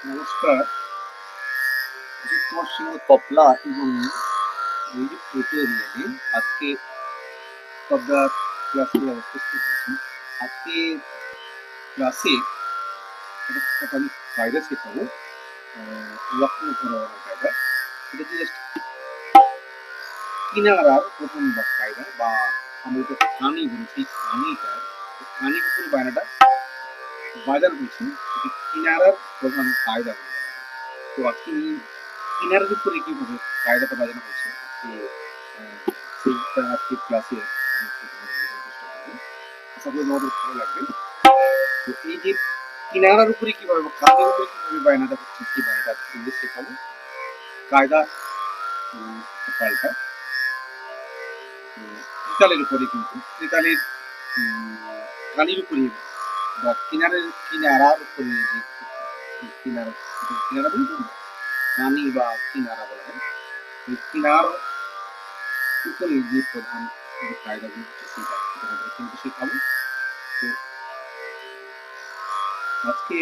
নমস্কার। অজিত কুমার সিংহ তবলা এবং মিউজিক টিউটোরিয়ালে আজকে তবলা ক্লাসে উপস্থিত হয়েছি। আজকে ক্লাসে একটা আমি কায়দা শেখাবো, লক্ষ্য ধরানোর কায়দা। এটা হচ্ছে জাস্ট কিনারার প্রথম কায়দা, বা আমরা যেটা কানি বলি, সেই কানিটার কানির উপরে বায়নাটা বাজার বলছি, সেটি কিনারার প্রধান কায়দা বলে বলা হয়। তো আজকে এই কিনারার উপরে কিভাবে কায়দাটা বাজানো হচ্ছে, আজকে সেইটা আজকে ক্লাসে আমি একটু তোমাদের বোঝানোর চেষ্টা করবো। আশা করি তোমাদের ভালো লাগবে। তো এই যে কিনারার উপরে কিভাবে বা কানের উপরে কিভাবে বায়নাটা হচ্ছে, সেই বায়নাটা কিন্তু শেখাবো। কায়দা পাল্টা ত্রিতালের উপরে, কিন্তু ত্রিতালের কানির উপরে বা কিনারার উপরে, যে কিনারা কিনারা বলি তো কানি বা কিনারা বলা হয়, ওই কিনার উপরে যে প্রধান যে কায়দাগুলো হচ্ছে সেইটা তোমাদের কিন্তু শেখাবো। তো আজকে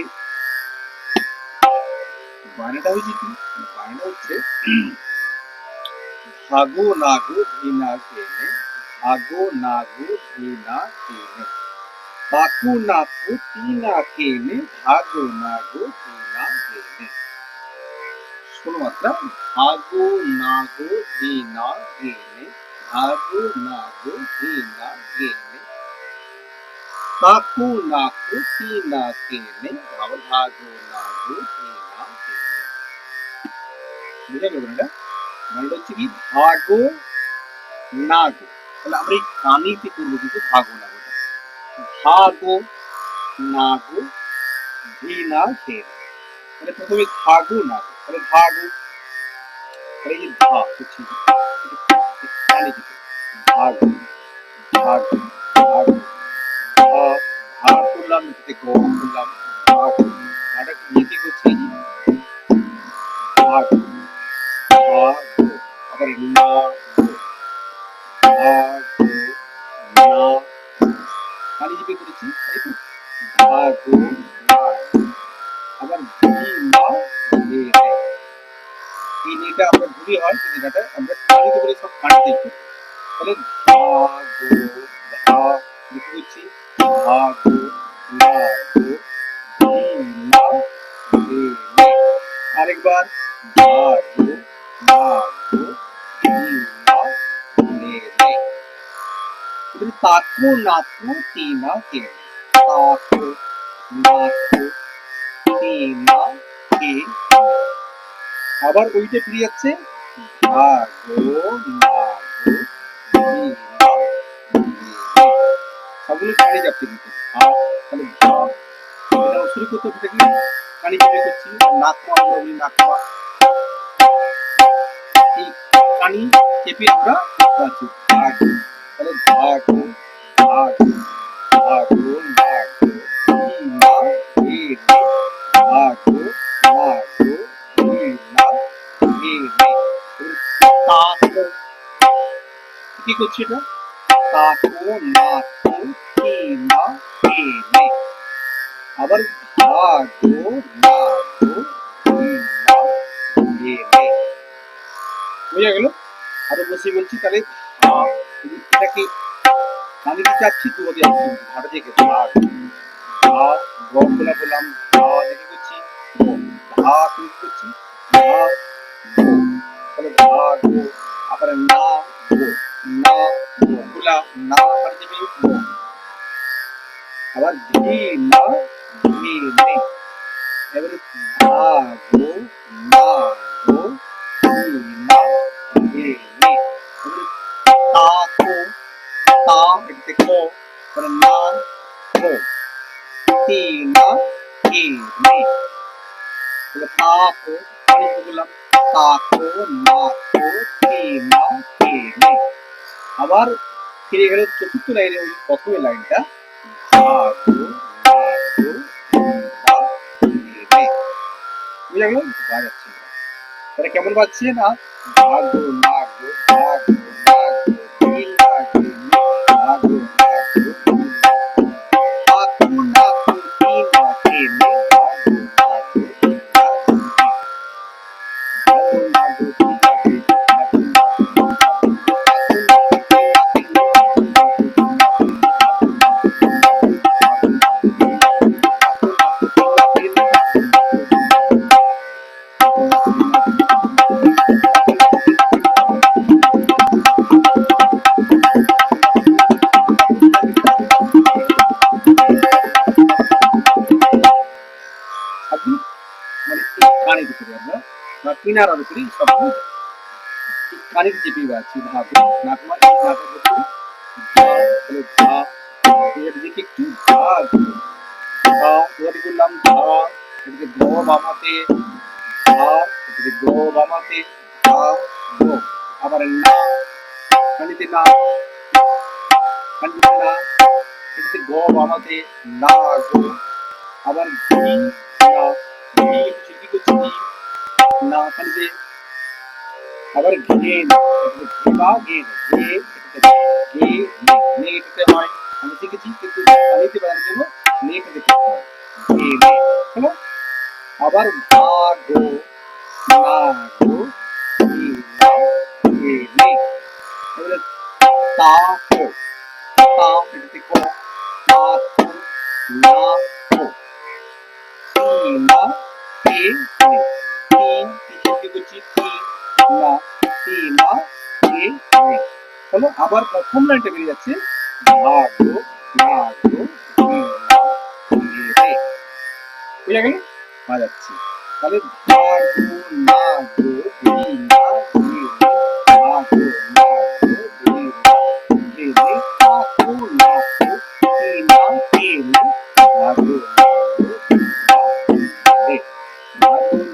বায়নাটা হয়েছে কি, বায়না হচ্ছে ভাগো নাগো ভিনা কেনে, ভাগো নাগো ভিনা কেনে, বাকু নাকু তিনা কেনে, ভাগো নাগো ভিনা কেনে। ষোলো মাত্রা। ভাগো নাগো ভিনা কেনে, ভাগো নাগো ভিনা কেনে, কাকু নাকু তিনা কেনে, ভাগো নাগো ভিনা কেনে। বুঝা গেল এটা? মানে হচ্ছে কি ভাগো নাগো, তাহলে আমরা এই কানিতে করবো কিন্তু ভাগো নাগোটা। ভাগো নাগো ভিনা কেনে, তাহলে প্রথমে ভাগো নাগো, তাহলে ভাগো, তাহলে এই যে ধা হচ্ছে কানি দিতে ভাগো ভাগো ভাগো, ভা ভা করলাম, এটাতে গ করলাম, ভাগো, ভাটা নিতে করছি ভাগো ভাগো, আবার না ভাগো না, কালি জিপে করেছি তাই তো, ভাগো না, আবার না লে, এই নেটা আমরা ধরি হয়, এই নেটাটা আমরা কালিতে করে সব কাটতে করি। তাহলে ভাগো ভা লিখে করছি ভাগো নাগো না লে লে, আরেকবার ভাগো নাগো না লে লে। তাকু নাকু তিনা কেনে, তাকু নাকু তিনা কে, আবার ওইটা ফিরে যাচ্ছে ভাগো নাগো তিনা কে, সবগুলো কানে যাচ্ছে কিন্তু তাহলে এটা শুরু করতে হচ্ছে কি কানি চেপে করছি, নাকমা আমরা বলি নাকমা, এই কানি চেপে আমরা যাচ্ছি ভাগো, তাহলে ভাগো ভাগো ভাগো নাগো তিনা কে, ভাগো নাগো তিনা কে, তাকো কি করছি এটা, তাকো নাকো তিনা কে, আবার ভাগো নাগো তিনা কে। বোঝা গেল? আরো বসে বলছি, তাহলে এটাকে কানিতে চাচ্ছি, তো ওদের আসছি ভাটা থেকে ভাগ ভা গলা বললাম, ভা দেখে করছি ভা ক্লিক করছি ভা গো, তাহলে ভা গো, আবার না গো না গো বলা না পারে যাবে গো, আবার ধি না ধি নে, এবারে ভা গো না গো ধি না ধি নে, এবারে তা কো তা এটাতে কো, তাহলে না কো তিনা কে নে, তাহলে তাকো পানি বললাম তাকো নাকো তিনা কে নে, আবার ফিরে গেল চতুর্থ লাইনে, ওই প্রথমের লাইনটা ভাগো নাগো তিনা কে নে। বুঝা গেল? বাজাচ্ছি তাহলে কেমন বাজছে না, ভাগো নাগো ভাগো নাগো তিনা কে নে, ভাগো নাগো কাকু নাকু তিনা কেনে, ভাগো নাগো তিনা মানে এই কানের উপরে আমরা বা কিনারার উপরে সব এই কানের চেপে যাচ্ছি ধাতু নাক মানে নাকের উপরে তাহলে ধা এর দিকে একটু ধা ধা এবারে বললাম ধা এদিকে গ বামাতে ধা এদিকে গ বামাতে ধা গ আবার না কানিতে না কানিতে না এদিকে গ বামাতে না গো আবার ঘি না ঘি কি করছি না কানিতে আবার ঘে না ঘে বা ঘে ঘে ঘে নে এটাতে হয় আমি শিখেছি কিন্তু পানিতে বানানোর জন্য নেটা দেখতে হয় ঘে নে হলো আবার ভা গো না গো ঘি না ঘে নে এবারে তা কো তা এটাতে কো তা কো না কো তি না তে নে তি কি করছি তি না তি না তে নে হলো আবার প্রথম লাইনটা বেরিয়ে যাচ্ছে ভাগো নাগো না রে বুঝা গেল বাজাচ্ছি তাহলে ভাগো নাগো না রে ভাগো নাগো রে ভাগো নাগো না রে ভাগো নাগো রে ভাগো নাগো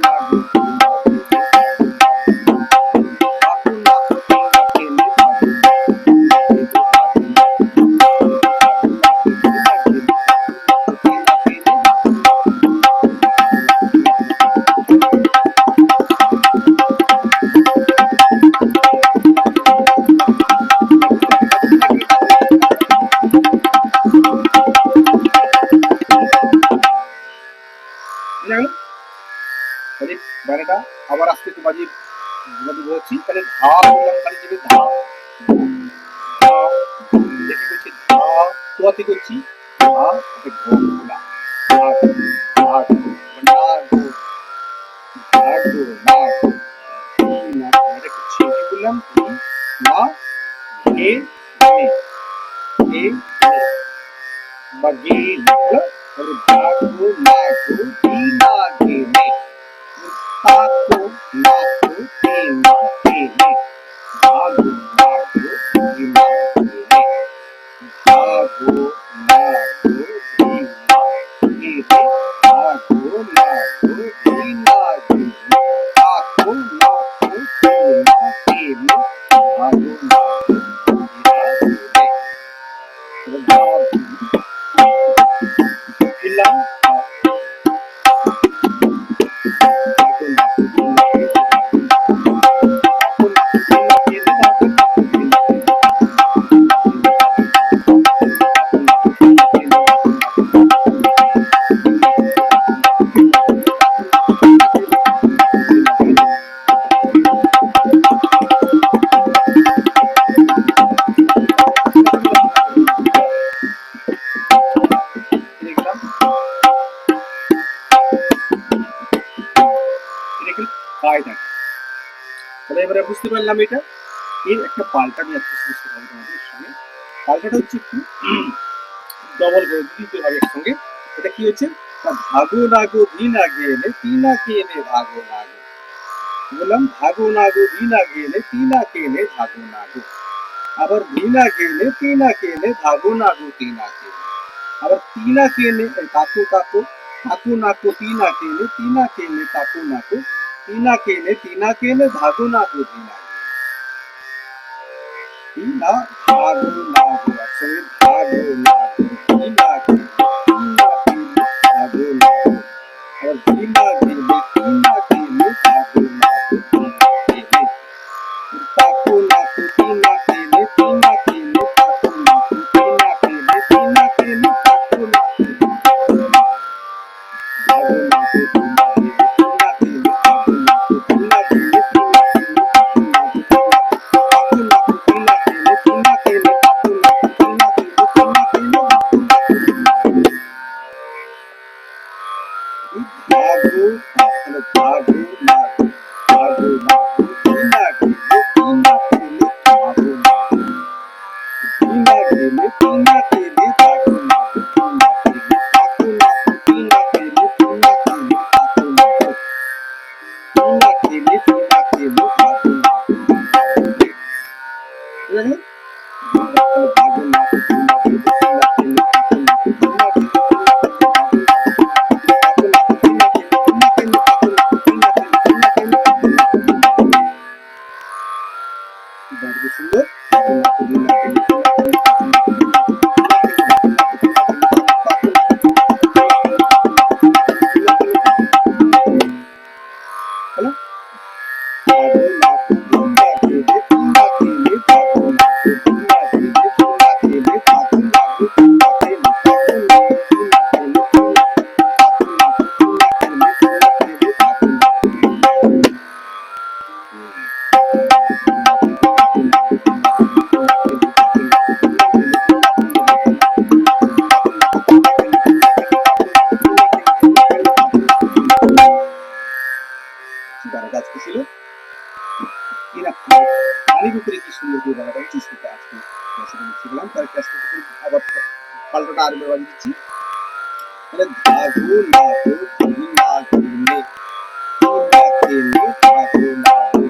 বারেটা আবার আস্তে একটু বাজিয়ে বলছি তাহলে ধা বললাম খালি যাবে ধা ধা দেখে করছি ধা তোয়াতে করছি ধা ঘোলা না গো না এটা করছি কি বললাম না গে গে বা গে তাহলে ভাগো না গো দি না গে নে তাকো নাকো তে না তে নে ভাগো নাগো দি না গে নে ভাগো নাগো দি না গে নে ভাগো নাগো দি না গে নে তাকো নাকো তে না তে নে ভাগো নাগো দি না গে নে ভাগো দিলাম এবারে বুঝতে পারলাম এটা এর একটা পাল্টা আমি একটা বুঝতে পারবো তোমাদের সঙ্গে পাল্টাটা হচ্ছে একটু ডবল করে দিতে হবে একসঙ্গে এটা কি হচ্ছে ভাগো নাগো ভি না গেলে তি না কেলে ভাগো নাগো বললাম ভাগো নাগো ভি না গেলে তি না কেলে ভাগো নাগো আবার ভি না গেলে তি না কেলে ভাগো নাগো তি না কেলে আবার তি না কেলে তাকো তাকো তাকো নাকো তি না কেলে তাকো নাকো তি না কেলে ভাগো নাগো তি না না ভাগো নাগো একসঙ্গে ভাগো নাগো তি না কেলে ভাগো নাগো আর তি না কেলে ভাগো নাগো তি না কেলে তাকো নাকো তি না কেলে তাকো নাকো তি না কেলে তাকো নাকো ভাগো নাগো তি না কেলে ভাগো নাগো তি না কেলে গানটা আজকে ছিল পানির উপরে কি সুন্দর করে গানটা চিস্তিতে আজকে শিখলাম। তার একটা আজকে আবার পাল্টাটা আরেকবার বাজিয়ে দিচ্ছি। মানে ধাগু লাগু ধুলি লাগু নে ধুলা কেলে ধাগু লাগু,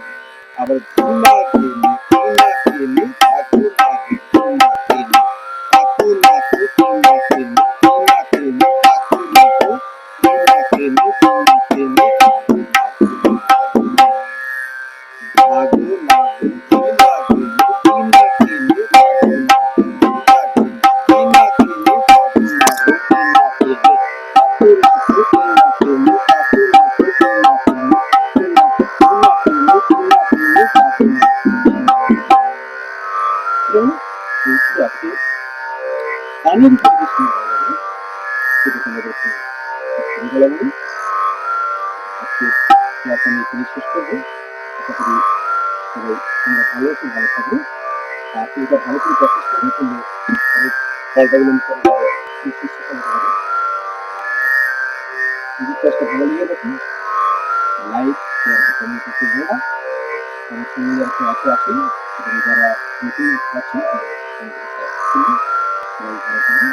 আবার ধুলা কেলে ধুলা কেলে ধাগু লাগে ধুলা কেলে কাকু লাকু ধুলা কেলে ধুলা কেলে কাকু লাকু ধুলা কেলে ধুলা কেলে কাকু লাকু ধাগু লাগু ধুলা কেলে ধুলা কেলে ধাগু লাগু ধুলা কেলে ধুলা কেলে ধাগু লাগু ধুলা কেলে কাকু লাকু ধুলা কেলে কাকু লাকু ধুলা কেলে ধুলা ধুলা কেলে ধুলা কেলে কাকু লাকু। কিন্তু আজকে পানির উপরে কি সুন্দর লাগে সেটা তোমাদের সঙ্গে বলা বলি। আজকে ক্লাস আমি এখানে শেষ করবো। আশা করি সবাই তোমরা ভালো আছো, ভালো থাকবে। আর এটা ভালো করে প্র্যাকটিস করবে, করলে অনেক পাল্টাগুলো করে সুস্থতা হতে পারে। যদি কাজটা ভালো লেগে থাকে লাইক শেয়ার কমেন্ট করতে ভুলো না। আমার সঙ্গে যারা আছে আছেন এবং যারা নতুন আছেন সবাই ভালো থাকবেন।